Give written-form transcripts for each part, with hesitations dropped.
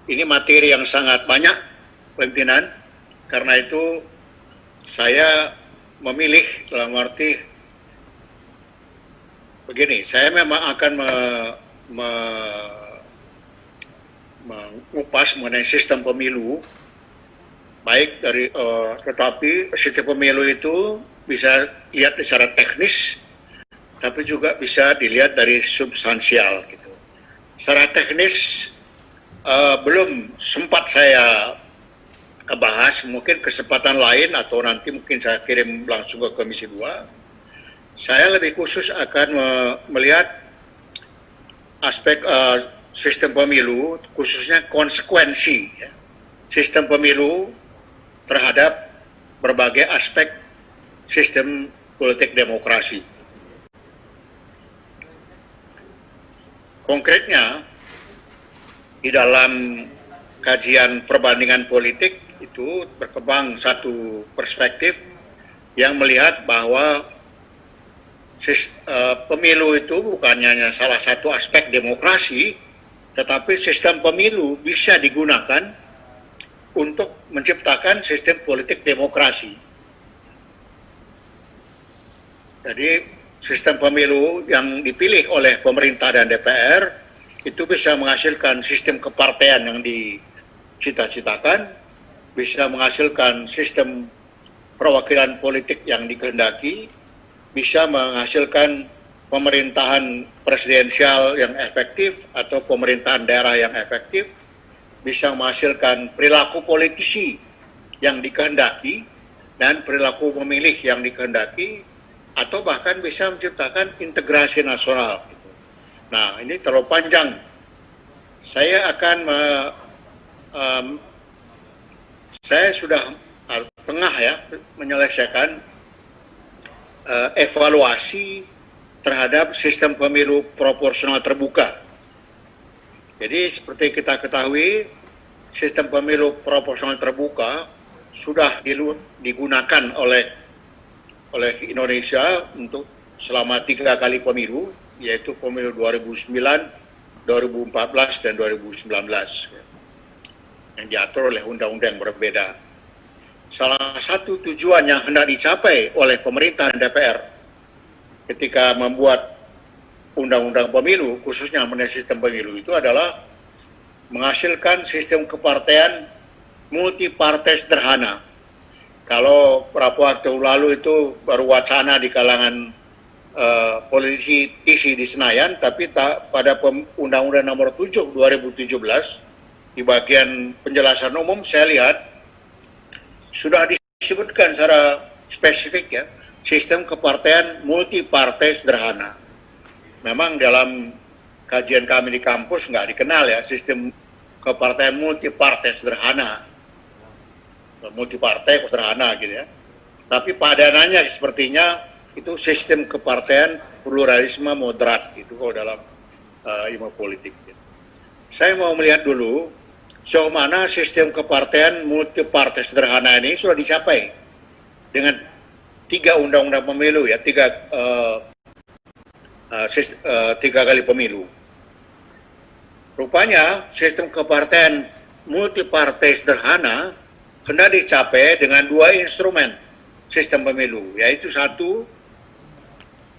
ini materi yang sangat banyak, pimpinan. Karena itu saya memilih dalam arti begini, saya memang akan mengupas mengenai sistem pemilu, baik dari tetapi sistem pemilu itu bisa lihat secara teknis, tapi juga bisa dilihat dari substansial gitu. Secara teknis belum sempat saya bahas, mungkin kesempatan lain atau nanti mungkin saya kirim langsung ke Komisi 2. Saya lebih khusus akan melihat aspek sistem pemilu, khususnya konsekuensi ya, sistem pemilu terhadap berbagai aspek sistem politik demokrasi. Konkretnya, di dalam kajian perbandingan politik itu berkembang satu perspektif yang melihat bahwa pemilu itu bukan hanya salah satu aspek demokrasi, tetapi sistem pemilu bisa digunakan untuk menciptakan sistem politik demokrasi. Jadi sistem pemilu yang dipilih oleh pemerintah dan DPR itu bisa menghasilkan sistem kepartean yang dicita-citakan, bisa menghasilkan sistem perwakilan politik yang dikehendaki, bisa menghasilkan pemerintahan presidensial yang efektif atau pemerintahan daerah yang efektif, bisa menghasilkan perilaku politisi yang dikehendaki dan perilaku pemilih yang dikehendaki, atau bahkan bisa menciptakan integrasi nasional. Nah, ini terlalu panjang. Saya akan saya sudah tengah ya menyelesaikan evaluasi terhadap sistem pemilu proporsional terbuka. Jadi seperti kita ketahui, sistem pemilu proporsional terbuka sudah digunakan oleh Indonesia untuk selama 3 kali pemilu, yaitu pemilu 2009, 2014, dan 2019, yang diatur oleh undang-undang yang berbeda. Salah satu tujuan yang hendak dicapai oleh pemerintah dan DPR ketika membuat undang-undang pemilu, khususnya mengenai sistem pemilu itu adalah menghasilkan sistem kepartean multipartai sederhana. Kalau beberapa waktu lalu itu baru wacana di kalangan politisi di Senayan, tapi pada Undang-Undang Nomor 7 2017 di bagian penjelasan umum saya lihat sudah disebutkan secara spesifik ya, sistem kepartean multipartai sederhana. Memang dalam kajian kami di kampus nggak dikenal ya sistem kepartean multipartai sederhana, multipartai sederhana gitu ya. Tapi padanannya sepertinya itu sistem kepartean pluralisme moderat itu kalau dalam ilmu politik. Saya mau melihat dulu sejauh mana sistem kepartean multipartai sederhana ini sudah dicapai dengan 3 undang-undang pemilu ya, 3 kali pemilu. Rupanya sistem kepartean multipartai sederhana hendak dicapai dengan 2 instrumen sistem pemilu, yaitu satu,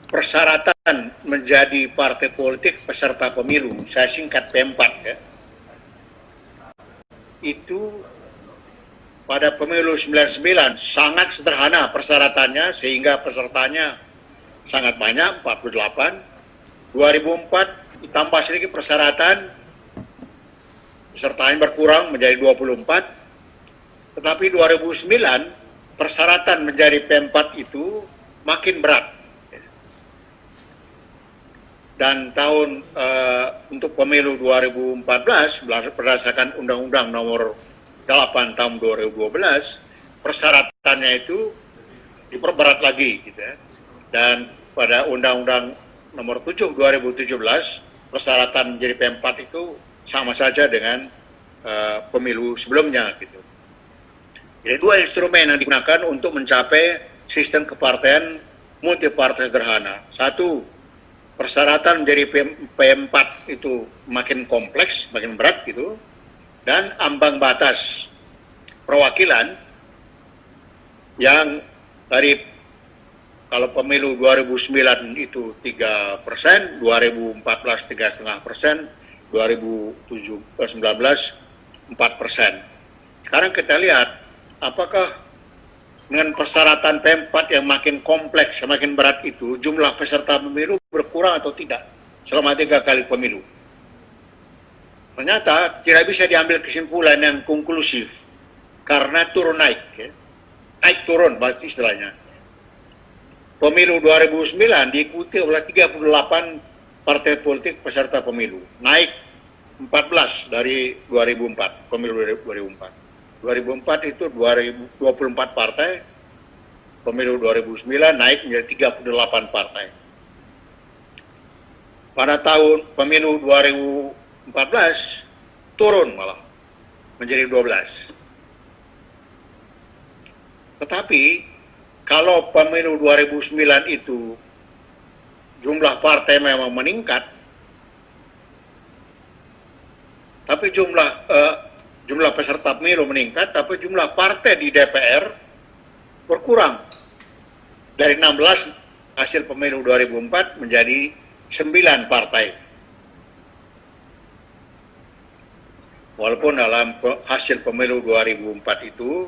persyaratan menjadi partai politik peserta pemilu, saya singkat P4 ya. Itu pada pemilu 99 sangat sederhana persyaratannya sehingga pesertanya sangat banyak, 48. 2004 ditambah sedikit persyaratan, pesertanya berkurang menjadi 24. Tetapi 2009 persyaratan menjadi P4 itu makin berat. Dan tahun untuk pemilu 2014 berdasarkan Undang-Undang Nomor 8 tahun 2012 persyaratannya itu diperberat lagi gitu ya. Dan pada Undang-Undang Nomor 7 2017 persyaratan menjadi P4 itu sama saja dengan pemilu sebelumnya gitu. Jadi 2 instrumen yang digunakan untuk mencapai sistem kepartean multipartai sederhana. Satu, persyaratan menjadi P4 itu makin kompleks, makin berat gitu. dan ambang batas perwakilan yang dari kalau pemilu 2009 itu 3%, 2014 3,5%, 2019 4%. Sekarang kita lihat apakah dengan persyaratan P4 yang makin kompleks, semakin berat itu, jumlah peserta pemilu berkurang atau tidak selama 3 kali pemilu. Ternyata tidak bisa diambil kesimpulan yang konklusif karena turun naik, ya. Naik turun bahasa istilahnya. Pemilu 2009 diikuti oleh 38 partai politik peserta pemilu, naik 14 dari 2004, pemilu 2004. 2004 itu 24 partai, pemilu 2009 naik menjadi 38 partai. Pada tahun pemilu 2014 turun malah menjadi 12. Tetapi kalau pemilu 2009 itu jumlah partai memang meningkat, tapi jumlah peserta pemilu meningkat, tapi jumlah partai di DPR berkurang dari 16 hasil pemilu 2004 menjadi 9 partai. Walaupun dalam hasil pemilu 2004 itu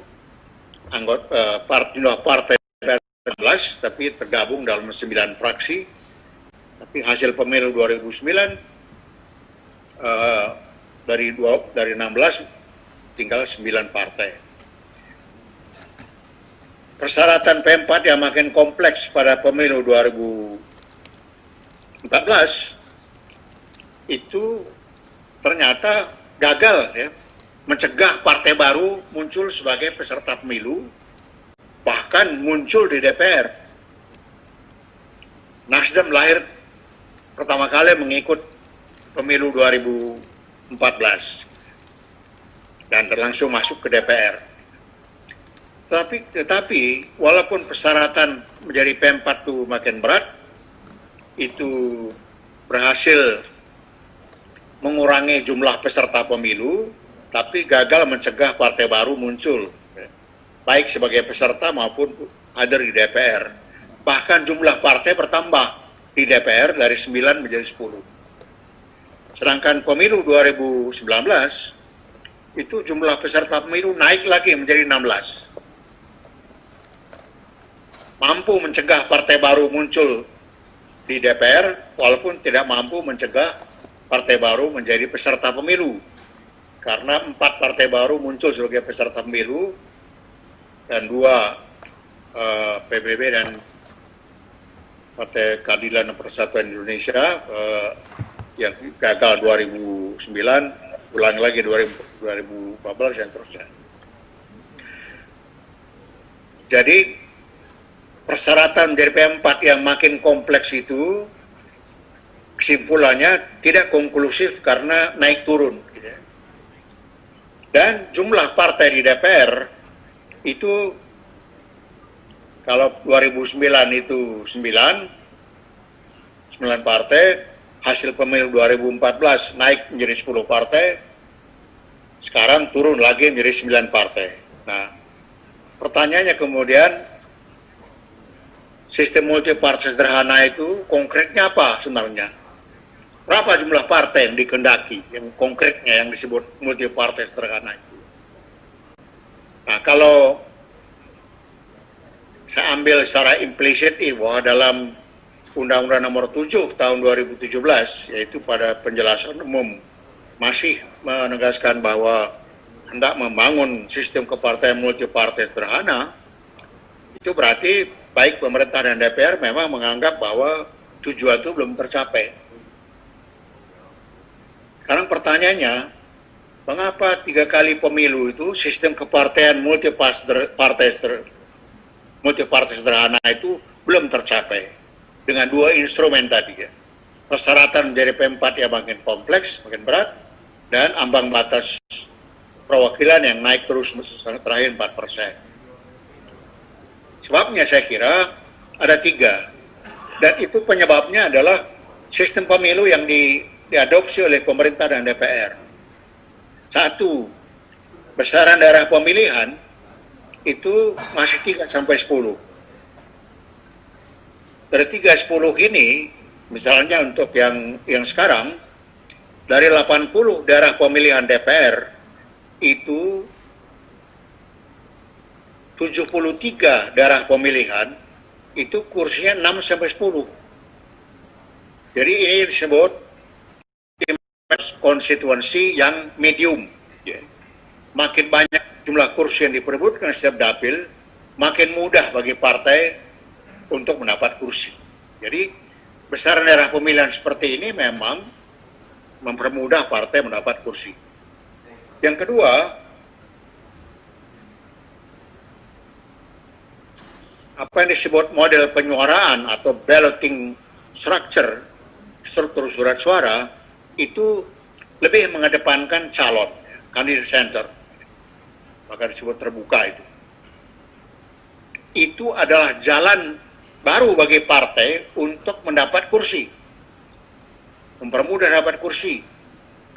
jumlah partai 16, tapi tergabung dalam 9 fraksi. Tapi hasil pemilu 2009 dari 16 tinggal 9 partai. Persyaratan P4 yang makin kompleks pada pemilu 2014 itu ternyata gagal, ya, mencegah partai baru muncul sebagai peserta pemilu, bahkan muncul di DPR. Nasdem lahir pertama kali mengikut pemilu 2014 dan langsung masuk ke DPR. Tetapi walaupun persyaratan menjadi P4 itu makin berat, itu berhasil mengurangi jumlah peserta pemilu, tapi gagal mencegah partai baru muncul, baik sebagai peserta maupun hadir di DPR. Bahkan jumlah partai bertambah di DPR dari 9 menjadi 10. Sedangkan pemilu 2019, itu jumlah peserta pemilu naik lagi menjadi 16. Mampu mencegah partai baru muncul di DPR, walaupun tidak mampu mencegah partai baru menjadi peserta pemilu. Karena 4 partai baru muncul sebagai peserta pemilu, dan 2 PBB dan Partai Keadilan dan Persatuan Indonesia yang gagal 2009, ulang lagi 2014 dan seterusnya. Jadi persyaratan menjadi P4 yang makin kompleks itu kesimpulannya tidak konklusif karena naik turun, gitu ya. Dan jumlah partai di DPR itu kalau 2009 itu 9 partai, hasil pemilu 2014 naik menjadi 10 partai, sekarang turun lagi menjadi 9 partai. Nah, pertanyaannya kemudian, sistem multi partai sederhana itu konkretnya apa sebenarnya? Berapa jumlah partai yang dikehendaki, yang konkretnya yang disebut multi partai sederhana itu? Nah, kalau saya ambil secara implisit bahwa dalam Undang-Undang Nomor 7 tahun 2017, yaitu pada penjelasan umum, masih menegaskan bahwa hendak membangun sistem kepartaian multi partai sederhana, itu berarti baik pemerintah dan DPR memang menganggap bahwa tujuan itu belum tercapai. Sekarang pertanyaannya, mengapa 3 kali pemilu itu sistem kepartaian multi partai sederhana itu belum tercapai dengan 2 instrumen tadi, ya. Persyaratan menjadi P4 yang makin kompleks, makin berat, dan ambang batas perwakilan yang naik terus terakhir 4%. Sebabnya saya kira ada 3, dan itu penyebabnya adalah sistem pemilu yang diadopsi oleh pemerintah dan DPR. Satu, besaran daerah pemilihan itu masih 3 sampai 10. Dari 3 10 ini, misalnya untuk yang sekarang, dari 80 daerah pemilihan DPR, itu 73 daerah pemilihan, itu kursinya 6 sampai 10. Jadi ini disebut konstituensi yang medium. Makin banyak jumlah kursi yang diperebutkan setiap dapil, makin mudah bagi partai untuk mendapat kursi. Jadi besaran daerah pemilihan seperti ini memang mempermudah partai mendapat kursi. Yang kedua, apa yang disebut model penyuaraan atau balloting structure, struktur surat suara, itu lebih mengedepankan calon, candidate center, maka disebut terbuka itu. Itu adalah jalan baru bagi partai untuk mendapat kursi, mempermudah dapat kursi,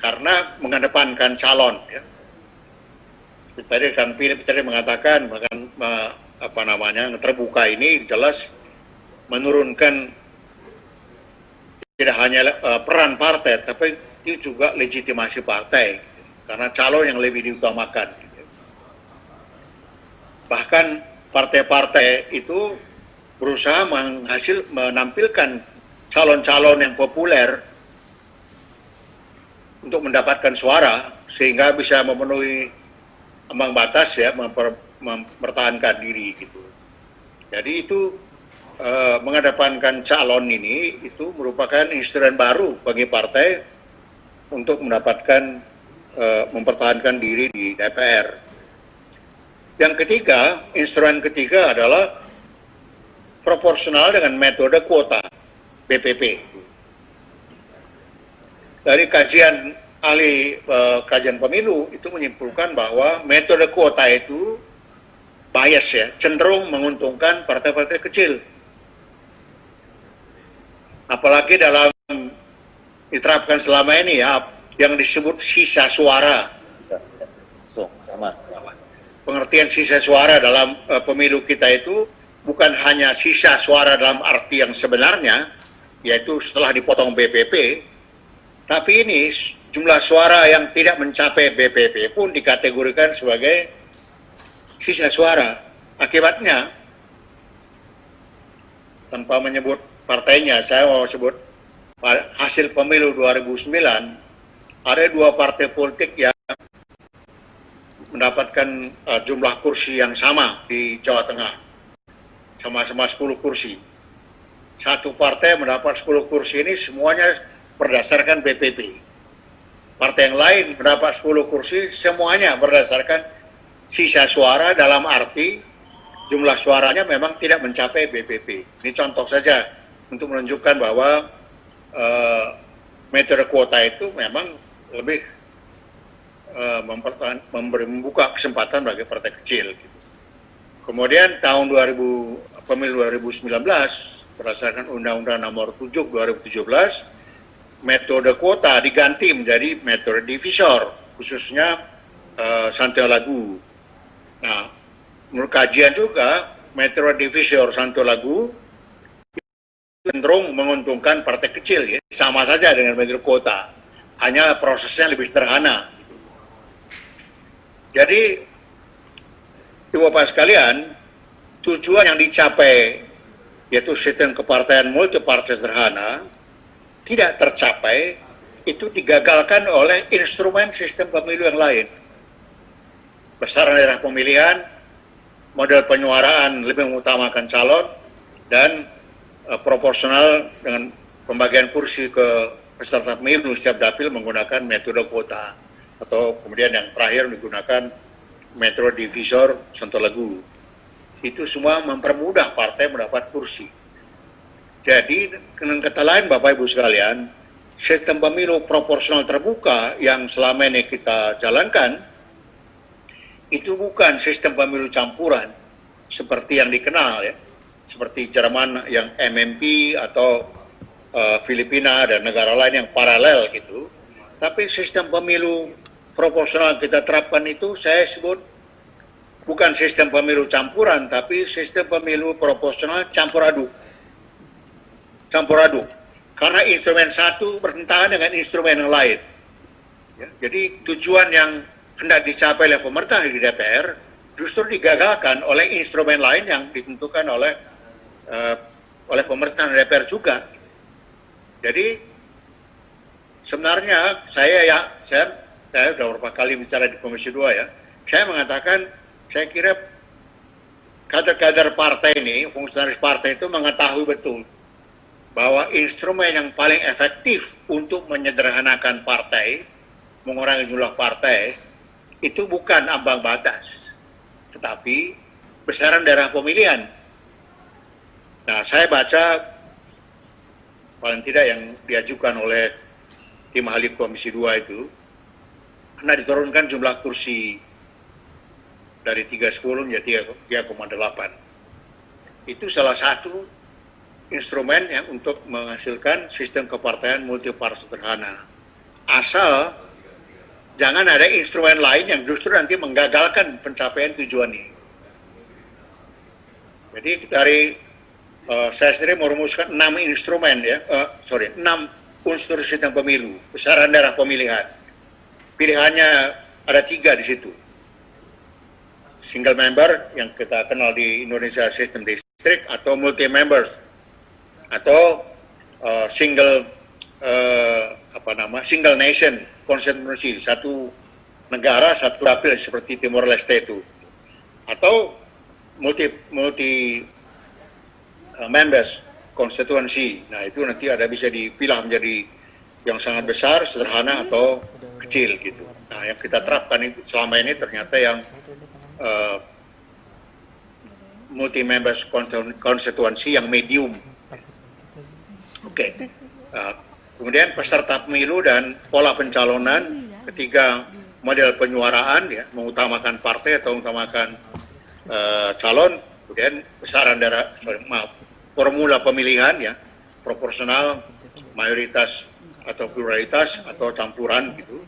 karena mengedepankan calon. Ya. Tadi kan Philip tadi mengatakan, terbuka ini jelas menurunkan tidak hanya peran partai, tapi itu juga legitimasi partai, karena calon yang lebih diutamakan. Bahkan partai-partai itu berusaha menampilkan calon-calon yang populer untuk mendapatkan suara, sehingga bisa memenuhi ambang batas, ya, mempertahankan diri gitu. Jadi itu mengedepankan calon ini itu merupakan instrumen baru bagi partai untuk mendapatkan mempertahankan diri di DPR. Yang ketiga, instrumen ketiga adalah proporsional dengan metode kuota, PPP. Dari kajian ahli kajian pemilu itu menyimpulkan bahwa metode kuota itu bias, ya, cenderung menguntungkan partai-partai kecil. Apalagi dalam diterapkan selama ini, ya, yang disebut sisa suara. Pengertian sisa suara dalam pemilu kita itu bukan hanya sisa suara dalam arti yang sebenarnya, yaitu setelah dipotong BPP, tapi ini jumlah suara yang tidak mencapai BPP pun dikategorikan sebagai sisa suara. Akibatnya, tanpa menyebut partainya, saya mau sebut hasil pemilu 2009, ada 2 partai politik yang mendapatkan jumlah kursi yang sama di Jawa Tengah, sama-sama 10 kursi. Satu partai mendapat 10 kursi ini semuanya berdasarkan BPP. Partai yang lain mendapat 10 kursi semuanya berdasarkan sisa suara, dalam arti jumlah suaranya memang tidak mencapai BPP. Ini contoh saja untuk menunjukkan bahwa metode kuota itu memang lebih membuka kesempatan bagi partai kecil. Kemudian tahun pemilu 2019 berdasarkan Undang-Undang Nomor 7 2017, metode kuota diganti menjadi metode divisor, khususnya Santolagu. Nah, menurut kajian juga metode divisor Santolagu cenderung menguntungkan partai kecil, ya. Sama saja dengan metode kuota, hanya prosesnya lebih sederhana. Jadi, Ibu Bapak sekalian, tujuan yang dicapai, yaitu sistem kepartaian multipartai sederhana, tidak tercapai, itu digagalkan oleh instrumen sistem pemilu yang lain. Besaran daerah pemilihan, model penyuaraan lebih mengutamakan calon, dan proporsional dengan pembagian kursi ke peserta pemilu setiap dapil menggunakan metode kuota, atau kemudian yang terakhir digunakan metode divisor Santolagu. Itu semua mempermudah partai mendapat kursi. Jadi dengan kata lain, Bapak Ibu sekalian, sistem pemilu proporsional terbuka yang selama ini kita jalankan itu bukan sistem pemilu campuran seperti yang dikenal, ya, seperti Jerman yang MMP atau Filipina dan negara lain yang paralel gitu. Tapi sistem pemilu proporsional kita terapkan itu saya sebut bukan sistem pemilu campuran, tapi sistem pemilu proporsional campur aduk. Campur aduk. Karena instrumen satu bertentangan dengan instrumen yang lain. Ya, jadi tujuan yang hendak dicapai oleh pemerintah di DPR justru digagalkan oleh instrumen lain yang ditentukan oleh pemerintah dan DPR juga. Jadi sebenarnya saya sudah beberapa kali bicara di Komisi 2 ya. Saya mengatakan, saya kira kader-kader partai ini, fungsionaris partai itu mengetahui betul bahwa instrumen yang paling efektif untuk menyederhanakan partai, mengurangi jumlah partai, itu bukan ambang batas, tetapi besaran daerah pemilihan. Nah, saya baca paling tidak yang diajukan oleh tim ahli Komisi 2 itu, karena diturunkan jumlah kursi dari 310 menjadi 3,8. Itu salah satu instrumen yang untuk menghasilkan sistem kepartaian multipartai sederhana. Asal jangan ada instrumen lain yang justru nanti menggagalkan pencapaian tujuan ini. Jadi saya sendiri merumuskan 6 instrumen ya, 6 unsur sistem pemilu, besaran daerah pemilihan. Pilihannya ada 3 di situ. Single member yang kita kenal di Indonesia sistem distrik, atau multi members, atau single nation constituency, satu negara satu dapil seperti Timor Leste itu, atau multi members constituency. Nah, itu nanti ada bisa dipilah menjadi yang sangat besar, sederhana, atau kecil gitu. Nah, yang kita terapkan itu selama ini ternyata yang multi members constituency yang medium. Oke. Kemudian peserta pemilu dan pola pencalonan, ketiga model penyuaraan ya, mengutamakan partai atau mengutamakan calon, kemudian besaran formula pemilihan ya, proporsional, mayoritas atau pluralitas atau campuran gitu.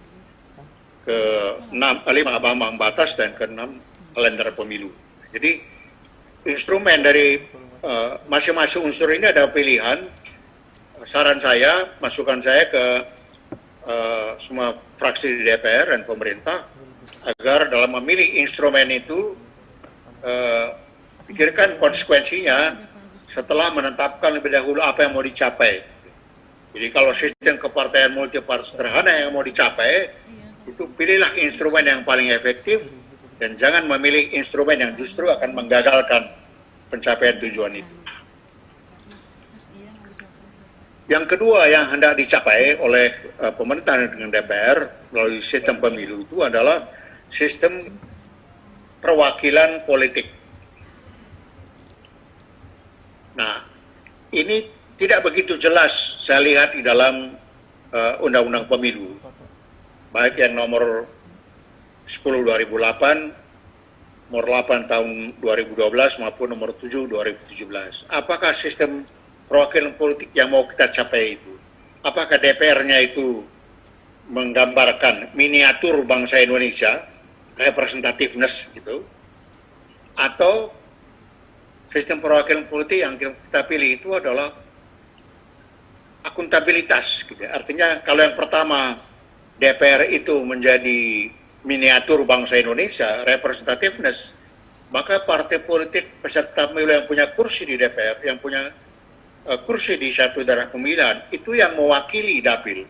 Ke-5 ambang batas, dan ke-6 kalender pemilu. Jadi instrumen dari masing-masing unsur ini ada pilihan. Saran saya, masukan saya ke semua fraksi di DPR dan pemerintah agar dalam memilih instrumen itu pikirkan konsekuensinya setelah menetapkan lebih dahulu apa yang mau dicapai. Jadi kalau sistem kepartaian multipartai sederhana yang mau dicapai, itu pilihlah instrumen yang paling efektif dan jangan memilih instrumen yang justru akan menggagalkan pencapaian tujuan itu. Yang kedua yang hendak dicapai oleh pemerintah dengan DPR melalui sistem pemilu itu adalah sistem perwakilan politik. Nah, ini tidak begitu jelas saya lihat di dalam Undang-Undang Pemilu, baik yang nomor 10 2008, nomor 8 tahun 2012 maupun nomor 7 2017. Apakah sistem perwakilan politik yang mau kita capai itu, apakah DPR-nya itu menggambarkan miniatur bangsa Indonesia, representativeness gitu, atau sistem perwakilan politik yang kita pilih itu adalah akuntabilitas gitu. Artinya kalau yang pertama DPR itu menjadi miniatur bangsa Indonesia, representativeness, maka partai politik peserta pemilu yang punya kursi di DPR, yang punya kursi di satu daerah pemilihan, itu yang mewakili dapil.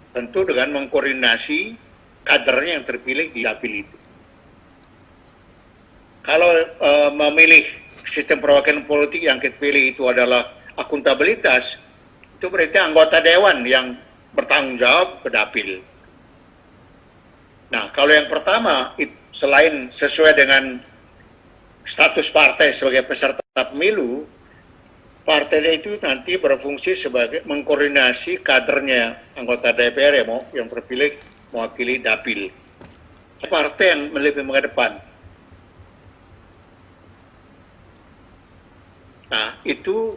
Tentu dengan mengkoordinasi kadernya yang terpilih di dapil itu. Kalau memilih sistem perwakilan politik yang kita pilih itu adalah akuntabilitas, itu berarti anggota dewan yang bertanggung jawab ke dapil. Nah, kalau yang pertama, selain sesuai dengan status partai sebagai peserta pemilu, partai itu nanti berfungsi sebagai mengkoordinasi kadernya, anggota DPR yang terpilih mewakili dapil. Partai yang lebih mengedepan. Nah, itu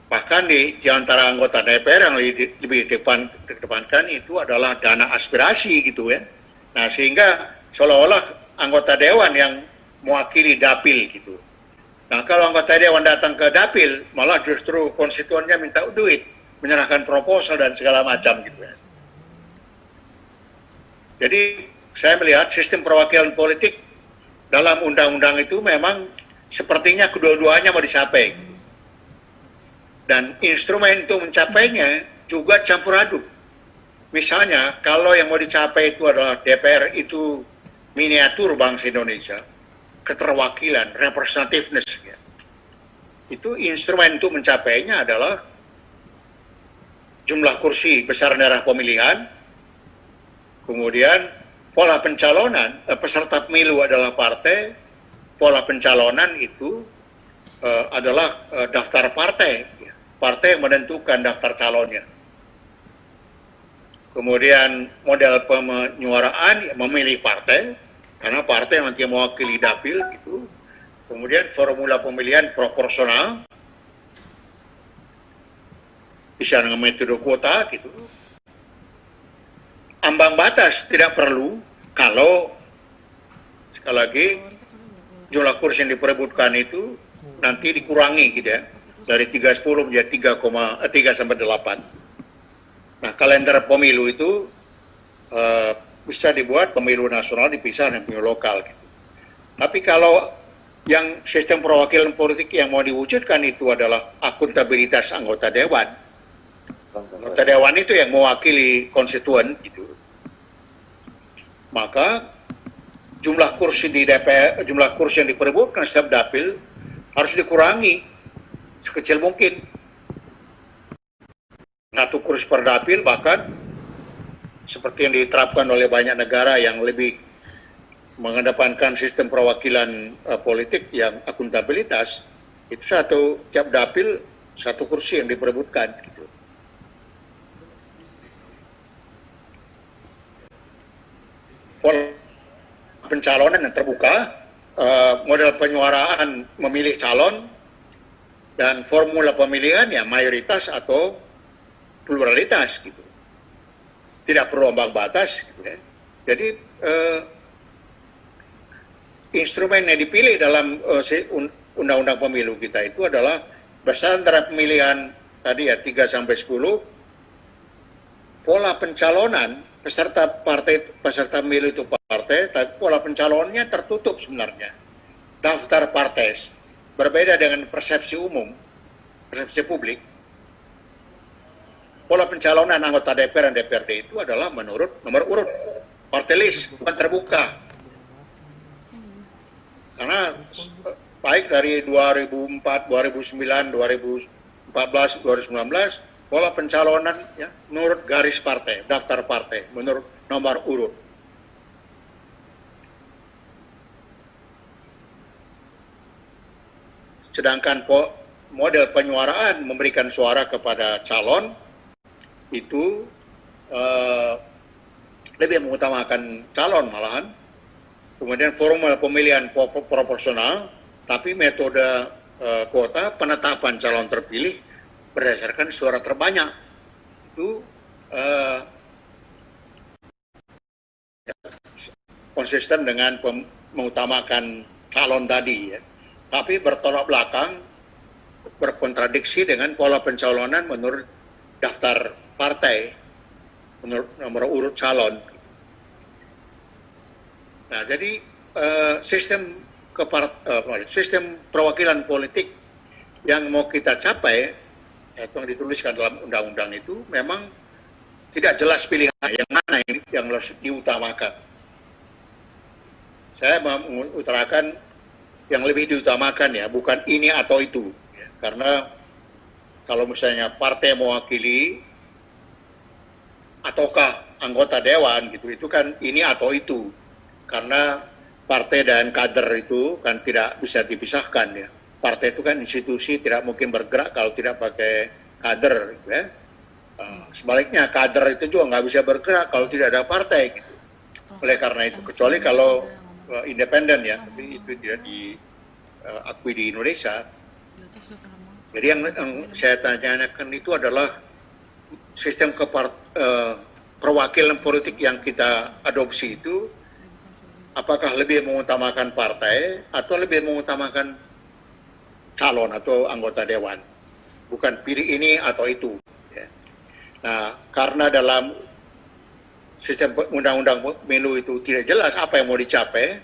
Bahkan di antara anggota DPR yang lebih kedepankan itu adalah dana aspirasi gitu ya. Nah sehingga seolah-olah anggota dewan yang mewakili dapil gitu. Nah kalau anggota dewan datang ke dapil malah justru konstituennya minta duit, menyerahkan proposal dan segala macam gitu ya. Jadi saya melihat sistem perwakilan politik dalam undang-undang itu memang sepertinya kedua-duanya mau dicapai. Dan instrumen untuk mencapainya juga campur aduk. Misalnya, kalau yang mau dicapai itu adalah DPR itu miniatur bangsa Indonesia, keterwakilan, representativeness, ya. Itu instrumen untuk mencapainya adalah jumlah kursi besar daerah pemilihan, kemudian pola pencalonan, peserta pemilu adalah partai, pola pencalonan itu adalah daftar partai. Partai yang menentukan daftar calonnya. Kemudian model penyuaraan ya, memilih partai, karena partai yang nanti mewakili dapil gitu. Kemudian formula pemilihan proporsional, bisa dengan metode kuota gitu. Ambang batas tidak perlu kalau sekali lagi jumlah kursi yang diperebutkan itu nanti dikurangi gitu ya. Dari 310 menjadi 3 sampai 8. Nah, kalender pemilu itu bisa dibuat pemilu nasional dipisah dengan pemilu lokal. Gitu. Tapi kalau yang sistem perwakilan politik yang mau diwujudkan itu adalah akuntabilitas anggota dewan. Anggota dewan itu yang mewakili konstituen gitu. Maka jumlah kursi di DPR, jumlah kursi yang diperebutkan setiap dapil harus dikurangi sekecil mungkin. Satu kursi per dapil, bahkan seperti yang diterapkan oleh banyak negara yang lebih mengedepankan sistem perwakilan politik yang akuntabilitas, itu tiap dapil satu kursi yang diperebutkan gitu. Pola pencalonan yang terbuka, model penyuaraan memilih calon, dan formula pemilihan ya mayoritas atau pluralitas gitu. Tidak perlu ambang batas gitu ya. Jadi instrumen yang dipilih dalam undang-undang pemilu kita itu adalah berdasarkan antara pemilihan tadi ya 3 sampai 10, pola pencalonan peserta pemilu itu partai, tapi pola pencalonnya tertutup sebenarnya. Daftar partai. Berbeda dengan persepsi umum, persepsi publik, pola pencalonan anggota DPR dan DPRD itu adalah menurut nomor urut, party list, bukan terbuka. Karena baik dari 2004, 2009, 2014, 2019, pola pencalonan ya, menurut garis partai, daftar partai, menurut nomor urut. Sedangkan model penyuaraan memberikan suara kepada calon itu lebih mengutamakan calon malahan. Kemudian formula pemilihan proporsional, tapi metode kuota penetapan calon terpilih berdasarkan suara terbanyak. Itu konsisten dengan mengutamakan calon tadi ya. Tapi bertolak belakang, berkontradiksi dengan pola pencalonan menurut daftar partai, menurut nomor urut calon. Nah, jadi sistem perwakilan politik yang mau kita capai, yaitu yang dituliskan dalam undang-undang itu, memang tidak jelas pilihan yang mana yang harus diutamakan. Saya mengutarakan yang lebih diutamakan ya, bukan ini atau itu. Ya. Karena kalau misalnya partai mewakili ataukah anggota dewan gitu, itu kan ini atau itu. Karena partai dan kader itu kan tidak bisa dipisahkan ya. Partai itu kan institusi, tidak mungkin bergerak kalau tidak pakai kader. Gitu ya. Sebaliknya kader itu juga nggak bisa bergerak kalau tidak ada partai. Gitu. Oleh karena itu, kecuali kalau independen ya, tapi itu tidak diakui di Indonesia. Jadi yang saya tanyakan itu adalah sistem perwakilan politik yang kita adopsi itu, apakah lebih mengutamakan partai atau lebih mengutamakan calon atau anggota dewan, bukan pilih ini atau itu. Ya. Nah, karena dalam sistem undang-undang pemilu itu tidak jelas apa yang mau dicapai,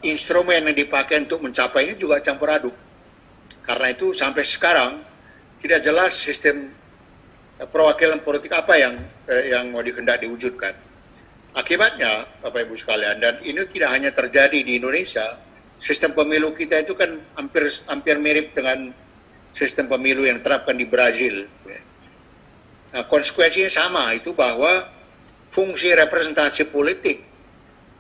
instrumen yang dipakai untuk mencapainya juga campur aduk. Karena itu sampai sekarang tidak jelas sistem perwakilan politik apa yang mau dihendak diwujudkan. Akibatnya, Bapak Ibu sekalian, dan ini tidak hanya terjadi di Indonesia, sistem pemilu kita itu kan hampir mirip dengan sistem pemilu yang diterapkan di Brazil. Nah, konsekuensinya sama, itu bahwa fungsi representasi politik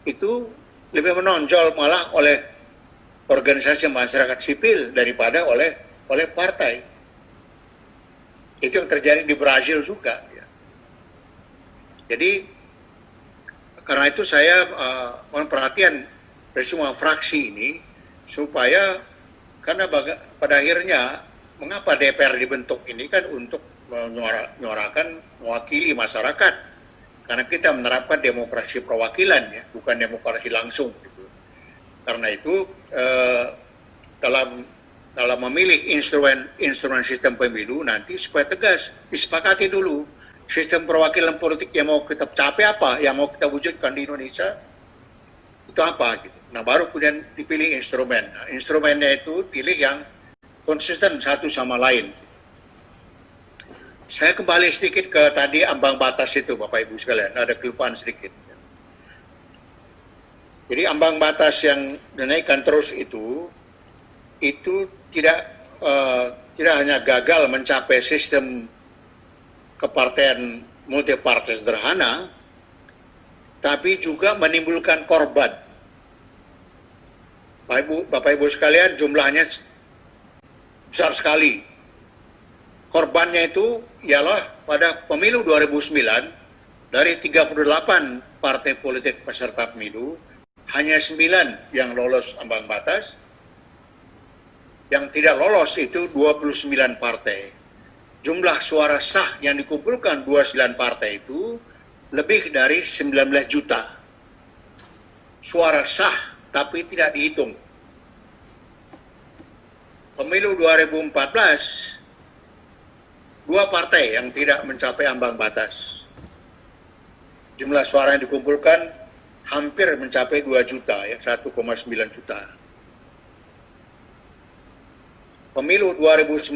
itu lebih menonjol malah oleh organisasi masyarakat sipil daripada oleh partai. Itu yang terjadi di Brazil juga. Ya. Jadi karena itu saya mohon perhatian dari semua fraksi ini supaya karena pada akhirnya mengapa DPR dibentuk ini kan untuk menyuarakan mewakili masyarakat, karena kita menerapkan demokrasi perwakilan ya, bukan demokrasi langsung. Gitu. Karena itu dalam memilih instrumen sistem pemilu nanti supaya tegas disepakati dulu sistem perwakilan politik yang mau kita capai apa, yang mau kita wujudkan di Indonesia itu apa gitu. Nah baru kemudian dipilih instrumen. Nah, instrumennya itu pilih yang konsisten satu sama lain. Saya kembali sedikit ke tadi ambang batas itu, Bapak Ibu sekalian, ada kelupaan sedikit. Jadi ambang batas yang dinaikkan terus itu tidak hanya gagal mencapai sistem kepartean multipartai sederhana, tapi juga menimbulkan korban. Bapak Ibu sekalian, jumlahnya besar sekali. Korbannya itu ialah pada pemilu 2009, dari 38 partai politik peserta pemilu, hanya 9 yang lolos ambang batas. Yang tidak lolos itu 29 partai. Jumlah suara sah yang dikumpulkan 29 partai itu lebih dari 19 juta. Suara sah tapi tidak dihitung. Pemilu 2014, 2 partai yang tidak mencapai ambang batas. Jumlah suara yang dikumpulkan hampir mencapai 2 juta, ya 1,9 juta. Pemilu 2019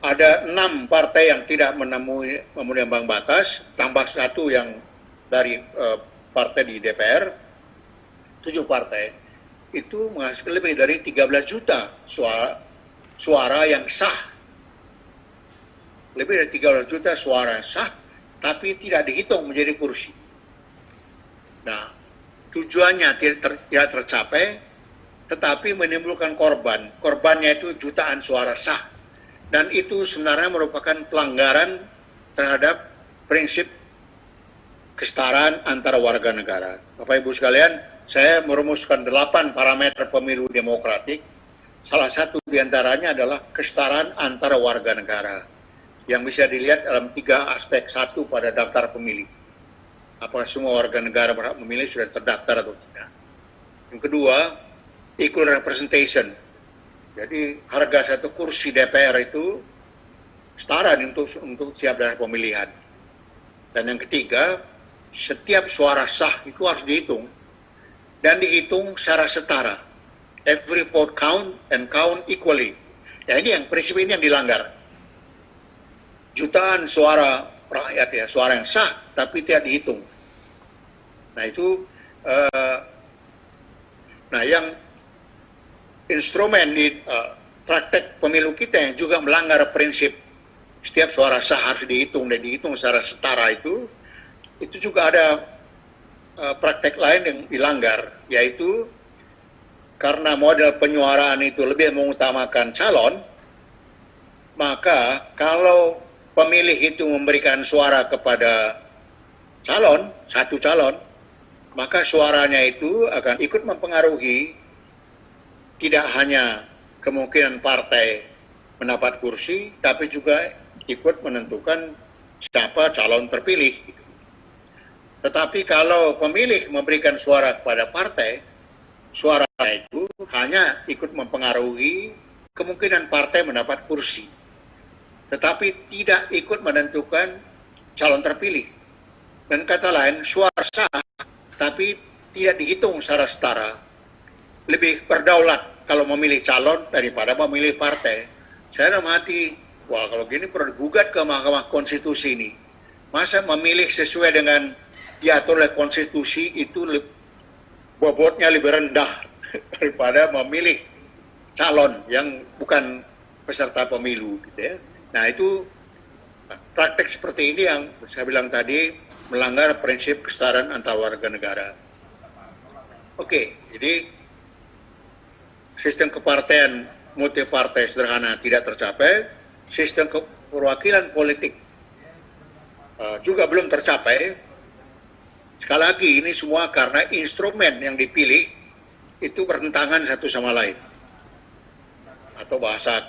ada 6 partai yang tidak memenuhi ambang batas, tambah 1 yang dari partai di DPR, 7 partai. Itu menghasilkan lebih dari 13 juta suara yang sah. Lebih dari 13 juta suara sah, tapi tidak dihitung menjadi kursi. Nah, tujuannya tidak tercapai, tetapi menimbulkan korban. Korbannya itu jutaan suara sah. Dan itu sebenarnya merupakan pelanggaran terhadap prinsip kesetaraan antara warga negara. Bapak Ibu sekalian, saya merumuskan 8 parameter pemilu demokratik. Salah satu diantaranya adalah kesetaraan antara warga negara. Yang bisa dilihat dalam 3 aspek. 1, pada daftar pemilih. Apakah semua warga negara berhak memilih sudah terdaftar atau tidak. Yang kedua, equal representation. Jadi harga 1 kursi DPR itu setara untuk siap dalam pemilihan. Dan yang ketiga, setiap suara sah itu harus dihitung. Dan dihitung secara setara. Every vote count and count equally. Ya ini prinsip ini yang dilanggar. Jutaan suara rakyat ya, suara yang sah tapi tidak dihitung. Nah itu, yang instrumen di praktek pemilu kita yang juga melanggar prinsip setiap suara sah harus dihitung dan dihitung secara setara itu juga ada praktek lain yang dilanggar, yaitu karena model penyuaraan itu lebih mengutamakan calon, maka kalau pemilih itu memberikan suara kepada satu calon, maka suaranya itu akan ikut mempengaruhi tidak hanya kemungkinan partai mendapat kursi, tapi juga ikut menentukan siapa calon terpilih. Tetapi kalau pemilih memberikan suara kepada partai, suara itu hanya ikut mempengaruhi kemungkinan partai mendapat kursi, tetapi tidak ikut menentukan calon terpilih. Dan kata lain, suara sah, tapi tidak dihitung secara setara. Lebih berdaulat kalau memilih calon daripada memilih partai. Saya dalam hati, wah kalau gini perlu gugat ke Mahkamah Konstitusi ini. Masa memilih sesuai dengan diatur oleh konstitusi itu bobotnya lebih rendah daripada memilih calon yang bukan peserta pemilu, gitu ya. Nah itu praktek seperti ini yang saya bilang tadi melanggar prinsip kesetaraan antar warga negara. Oke, jadi sistem kepartean multipartai sederhana tidak tercapai, sistem perwakilan politik juga belum tercapai. Sekali lagi ini semua karena instrumen yang dipilih itu bertentangan satu sama lain, atau bahasa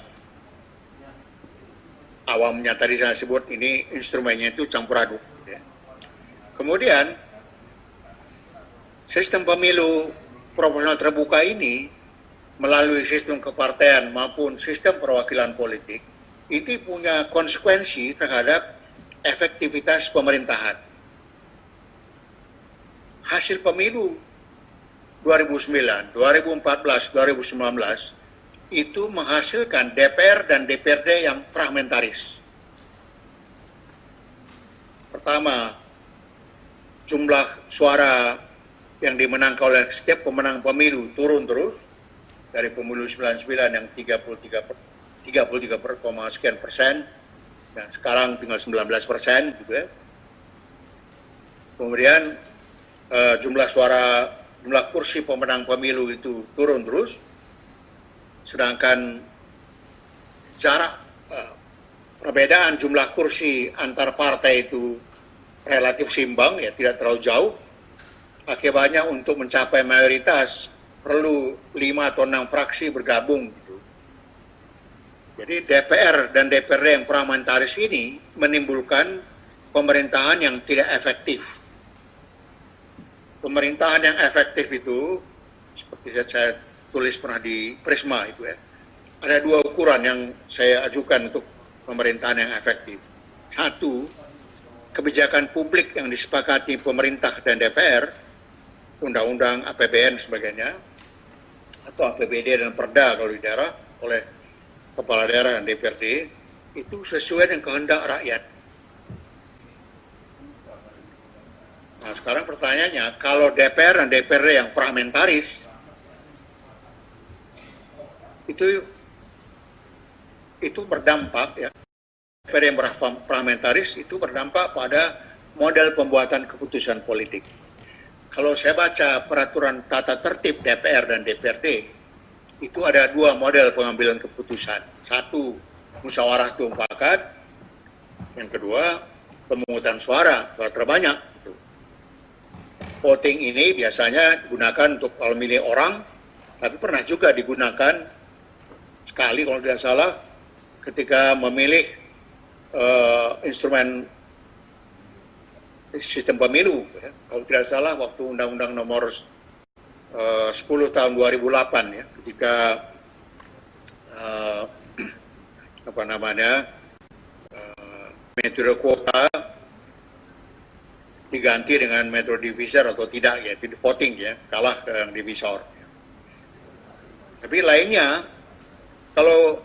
awamnya tadi saya sebut ini instrumennya itu campur aduk. Ya. Kemudian sistem pemilu proporsional terbuka ini melalui sistem kepartean maupun sistem perwakilan politik ini punya konsekuensi terhadap efektivitas pemerintahan. Hasil pemilu 2009, 2014, 2019 itu menghasilkan DPR dan DPRD yang fragmentaris. Pertama, jumlah suara yang dimenangkan oleh setiap pemenang pemilu turun terus dari pemilu 99 yang 33 sekian persen, dan sekarang tinggal 19%, gitu ya. Kemudian jumlah kursi pemenang pemilu itu turun terus, sedangkan jarak perbedaan jumlah kursi antar partai itu relatif seimbang, ya tidak terlalu jauh. Akibatnya untuk mencapai mayoritas perlu 5 atau 6 fraksi bergabung gitu. Jadi DPR dan DPRD yang fragmentaris ini menimbulkan pemerintahan yang tidak efektif. Pemerintahan yang efektif itu, seperti saya tulis pernah di Prisma itu ya, ada 2 ukuran yang saya ajukan untuk pemerintahan yang efektif. 1, kebijakan publik yang disepakati pemerintah dan DPR, undang-undang APBN sebagainya, atau APBD dan Perda kalau di daerah oleh kepala daerah dan DPRD, itu sesuai dengan kehendak rakyat. Nah sekarang pertanyaannya, kalau DPR dan DPRD yang fragmentaris, itu berdampak ya, DPR yang fragmentaris itu berdampak pada model pembuatan keputusan politik. Kalau saya baca peraturan tata tertib DPR dan DPRD, itu ada 2 model pengambilan keputusan. 1, musyawarah mufakat. Yang kedua, pemungutan suara terbanyak. Gitu. Voting ini biasanya digunakan untuk kalau milih orang, tapi pernah juga digunakan sekali kalau tidak salah ketika memilih instrumen sistem pemilu. Ya. Kalau tidak salah waktu Undang-Undang nomor 10 tahun 2008 ya, ketika metode kuota diganti dengan metode divisor atau tidak ya, itu voting ya, kalah dengan divisor. Ya. Tapi lainnya, kalau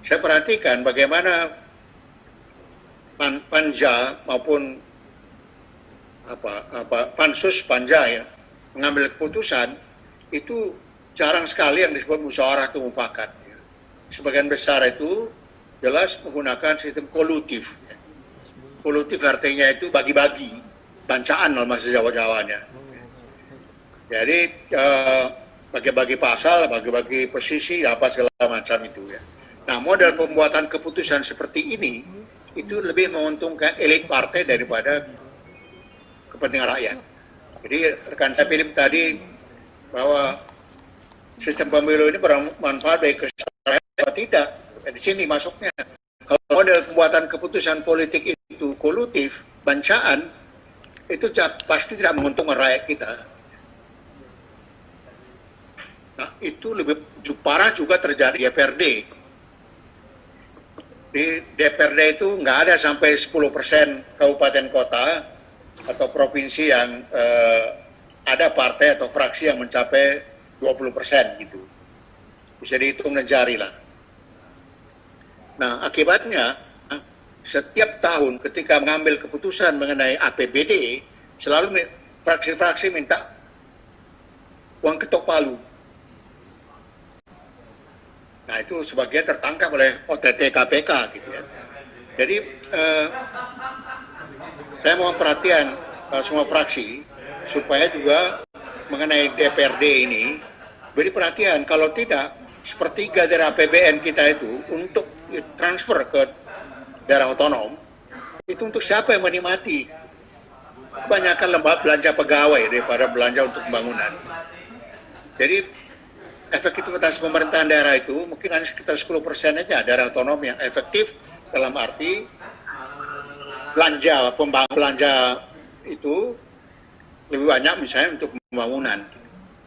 saya perhatikan bagaimana Panja maupun Pansus Panja ya, mengambil keputusan itu jarang sekali yang disebut musyawarah mufakat. Ya. Sebagian besar itu jelas menggunakan sistem kolutif. Ya. Kolutif artinya itu bagi-bagi, bancaan dalam bahasa Jawa-Jawanya. Ya. Jadi bagi-bagi pasal, bagi-bagi posisi, apa segala macam itu ya. Nah model pembuatan keputusan seperti ini itu lebih menguntungkan elit partai daripada kepentingan rakyat. Jadi rekan saya Philip tadi bahwa sistem pemilu ini bermanfaat bagi kesejahteraan atau tidak. Di sini masuknya. Kalau model pembuatan keputusan politik itu kolutif, bancaan, itu pasti tidak menguntungkan rakyat kita. Nah, itu lebih parah juga terjadi di DPRD. Di DPRD itu nggak ada sampai 10% kabupaten kota atau provinsi yang ada partai atau fraksi yang mencapai 20% gitu. Bisa dihitung dan jari lah. Nah, akibatnya setiap tahun ketika mengambil keputusan mengenai APBD, selalu fraksi-fraksi minta uang ketok palu. Nah, itu sebagian tertangkap oleh OTT KPK gitu ya. Jadi saya mohon perhatian semua fraksi supaya juga mengenai DPRD ini beri perhatian. Kalau tidak, sepertiga dari APBN kita itu untuk transfer ke daerah otonom, itu untuk siapa yang menikmati? Kebanyakan lembaga belanja pegawai daripada belanja untuk pembangunan. Jadi efektivitas pemerintahan daerah itu mungkin hanya sekitar 10% aja daerah otonom yang efektif dalam arti belanja itu lebih banyak misalnya untuk pembangunan,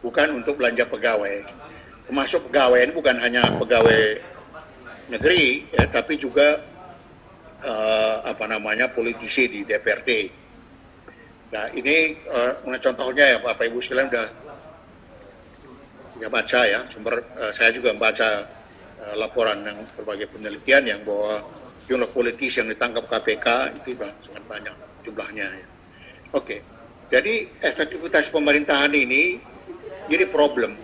bukan untuk belanja pegawai. Termasuk pegawai ini bukan hanya pegawai negeri, ya, tapi juga politisi di DPRD. Nah, ini contohnya ya Bapak Ibu sekalian udah baca ya, sumber saya juga membaca laporan yang berbagai penelitian yang bahwa jumlah politisi yang ditangkap KPK itu sudah sangat banyak jumlahnya. Ya. Oke, jadi efektivitas pemerintahan ini jadi problem.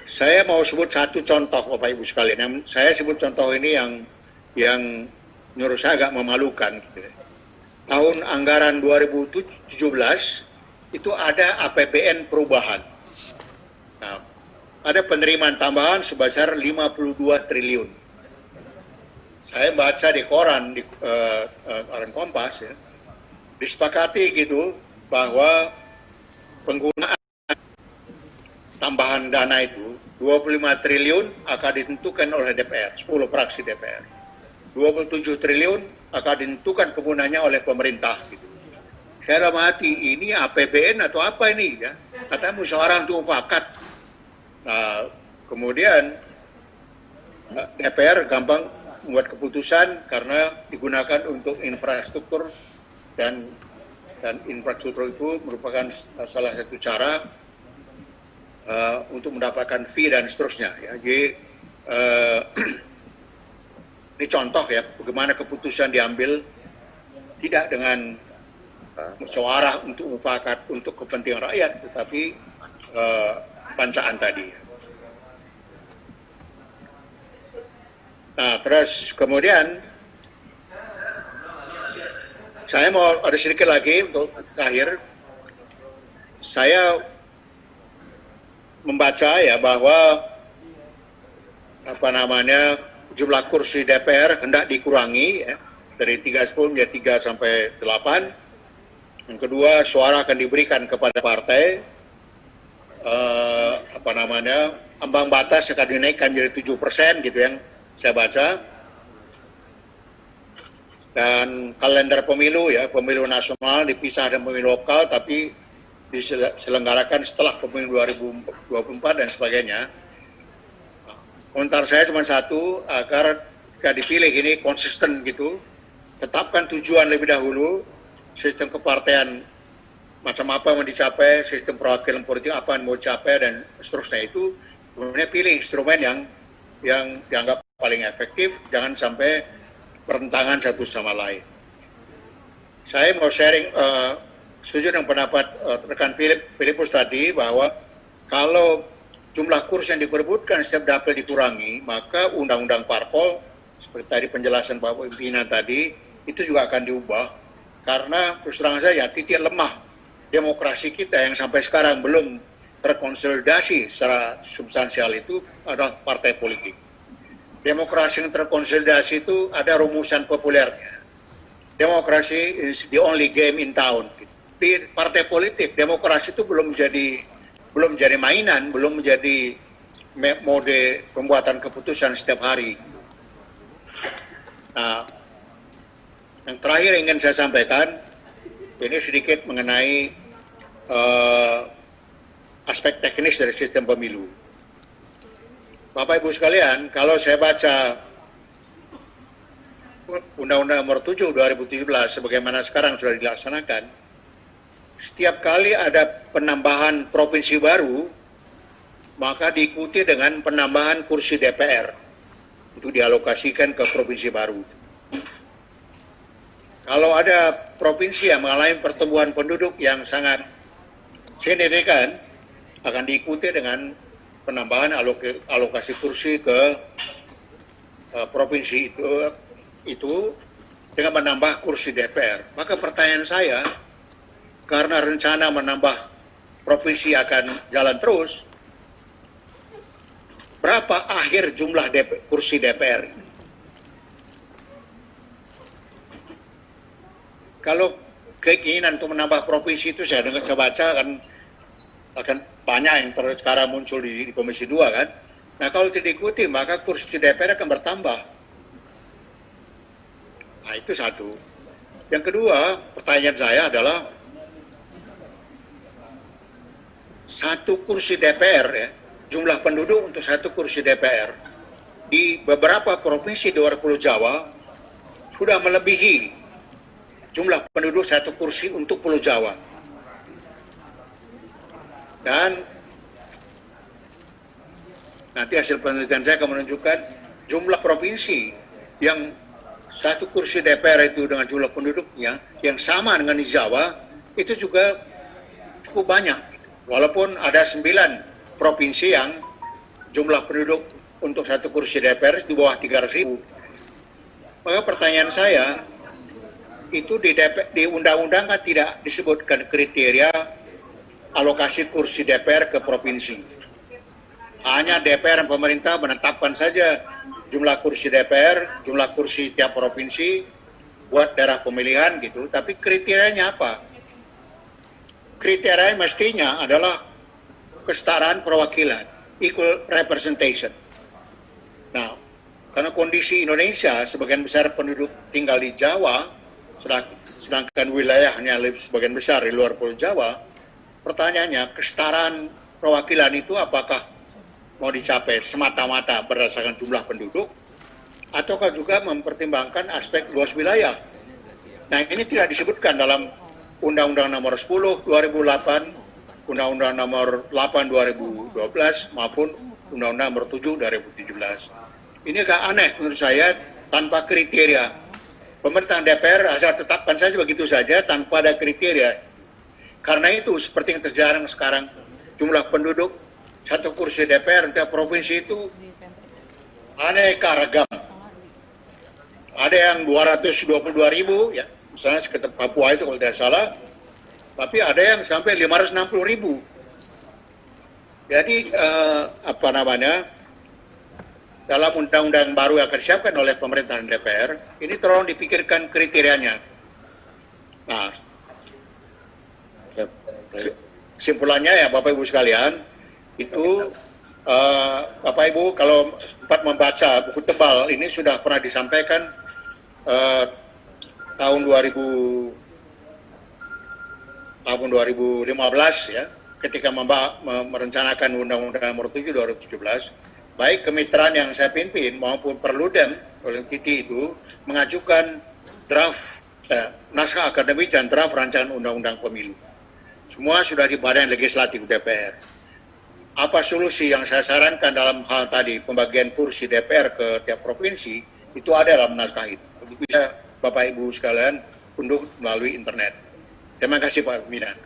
Saya mau sebut satu contoh Bapak Ibu sekalian. Saya sebut contoh ini yang menurut saya agak memalukan. Gitu. Tahun anggaran 2017 itu ada APBN perubahan. Nah, ada penerimaan tambahan sebesar 52 triliun. Saya baca di koran, koran Kompas ya, disepakati gitu bahwa penggunaan tambahan dana itu 25 triliun akan ditentukan oleh DPR, 10 fraksi DPR. 27 triliun akan ditentukan penggunanya oleh pemerintah gitu. Saya dalam hati, ini APBN atau apa ini ya? Katanya musyawarah untuk mufakat. Nah, kemudian DPR gampang membuat keputusan karena digunakan untuk infrastruktur dan infrastruktur itu merupakan salah satu cara untuk mendapatkan fee dan seterusnya. Ya. Jadi ini contoh ya bagaimana keputusan diambil tidak dengan musyawarah untuk mufakat untuk kepentingan rakyat, tetapi pancaan tadi. Nah, terus kemudian saya mau ada sedikit lagi untuk terakhir. Saya membaca ya bahwa jumlah kursi DPR hendak dikurangi ya, dari 310 menjadi 3 sampai 8. Yang kedua, suara akan diberikan kepada partai. Ambang batas akan dinaikkan menjadi 7% gitu yang saya baca. Dan kalender pemilu ya, pemilu nasional dipisah dengan pemilu lokal tapi diselenggarakan setelah pemilu 2024 dan sebagainya. Komentar saya cuma satu, agar jika dipilih ini konsisten gitu, tetapkan tujuan lebih dahulu, sistem kepartean macam apa yang mau dicapai, sistem perwakilan politik apa yang mau dicapai dan seterusnya itu, kemudian pilih instrumen yang dianggap paling efektif, jangan sampai bertentangan satu sama lain. Saya mau sharing, setuju dengan pendapat rekan Filipus tadi bahwa kalau jumlah kursi yang diperebutkan setiap dapil dikurangi, maka undang-undang parpol, seperti tadi penjelasan Bapak pimpinan tadi, itu juga akan diubah. Karena terus terang saja titik lemah demokrasi kita yang sampai sekarang belum terkonsolidasi secara substansial itu adalah partai politik. Demokrasi yang terkonsolidasi itu ada rumusan populernya. Demokrasi is the only game in town. Di partai politik, demokrasi itu belum menjadi mainan, belum menjadi mode pembuatan keputusan setiap hari. Nah, yang terakhir ingin saya sampaikan, ini sedikit mengenai aspek teknis dari sistem pemilu. Bapak Ibu sekalian, kalau saya baca Undang-Undang Nomor 7 2017 sebagaimana sekarang sudah dilaksanakan, setiap kali ada penambahan provinsi baru, maka diikuti dengan penambahan kursi DPR untuk dialokasikan ke provinsi baru. Kalau ada provinsi yang mengalami pertumbuhan penduduk yang sangat signifikan, akan diikuti dengan penambahan alokasi kursi ke provinsi itu dengan menambah kursi DPR. Maka pertanyaan saya, karena rencana menambah provinsi akan jalan terus, berapa akhir jumlah kursi DPR ini? Kalau keinginan untuk menambah provinsi itu saya baca akan banyak yang sekarang muncul di Komisi 2 kan. Nah kalau tidak diikuti maka kursi DPR akan bertambah. Nah itu satu. Yang kedua, pertanyaan saya adalah satu kursi DPR ya, jumlah penduduk untuk satu kursi DPR di beberapa provinsi di luar Pulau Jawa sudah melebihi jumlah penduduk satu kursi untuk Pulau Jawa. Dan nanti hasil penelitian saya akan menunjukkan jumlah provinsi yang satu kursi DPR itu dengan jumlah penduduknya yang sama dengan di Jawa itu juga cukup banyak. Walaupun ada 9 provinsi yang jumlah penduduk untuk satu kursi DPR di bawah 300.000. Maka pertanyaan saya, itu di undang-undang kan tidak disebutkan kriteria alokasi kursi DPR ke provinsi. Hanya DPR dan pemerintah menetapkan saja jumlah kursi DPR, jumlah kursi tiap provinsi buat daerah pemilihan gitu. Tapi kriterianya apa? Kriteria mestinya adalah kesetaraan perwakilan, equal representation. Nah, karena kondisi Indonesia sebagian besar penduduk tinggal di Jawa, sedangkan wilayahnya sebagian besar di luar Pulau Jawa, pertanyaannya kesetaraan perwakilan itu apakah mau dicapai semata-mata berdasarkan jumlah penduduk, ataukah juga mempertimbangkan aspek luas wilayah. Nah ini tidak disebutkan dalam Undang-Undang Nomor 10 2008, Undang-Undang Nomor 8 2012 maupun Undang-Undang Nomor 7 2017. Ini agak aneh menurut saya, tanpa kriteria. Pemerintahan DPR asal tetapkan saja begitu saja tanpa ada kriteria. Karena itu seperti yang terjadi sekarang, jumlah penduduk satu kursi DPR tiap provinsi itu aneka ragam. Ada yang 222.000 ya, misalnya sekitar Papua itu kalau tidak salah, tapi ada yang sampai 560.000. Jadi dalam undang-undang baru yang akan disiapkan oleh pemerintahan DPR, ini tolong dipikirkan kriterianya. Nah, kesimpulannya ya Bapak Ibu sekalian, itu Bapak Ibu kalau sempat membaca buku tebal ini sudah pernah disampaikan tahun 2015 ya, ketika merencanakan Undang-Undang Nomor 7 2017, baik kemitraan yang saya pimpin maupun Perludem oleh Titi itu mengajukan draft naskah akademis dan draft rancangan Undang-Undang Pemilu. Semua sudah di Badan Legislatif DPR. Apa solusi yang saya sarankan dalam hal tadi pembagian kursi DPR ke tiap provinsi itu ada dalam naskah itu. Bisa Bapak Ibu sekalian unduh melalui internet. Terima kasih Pak Pimpinan.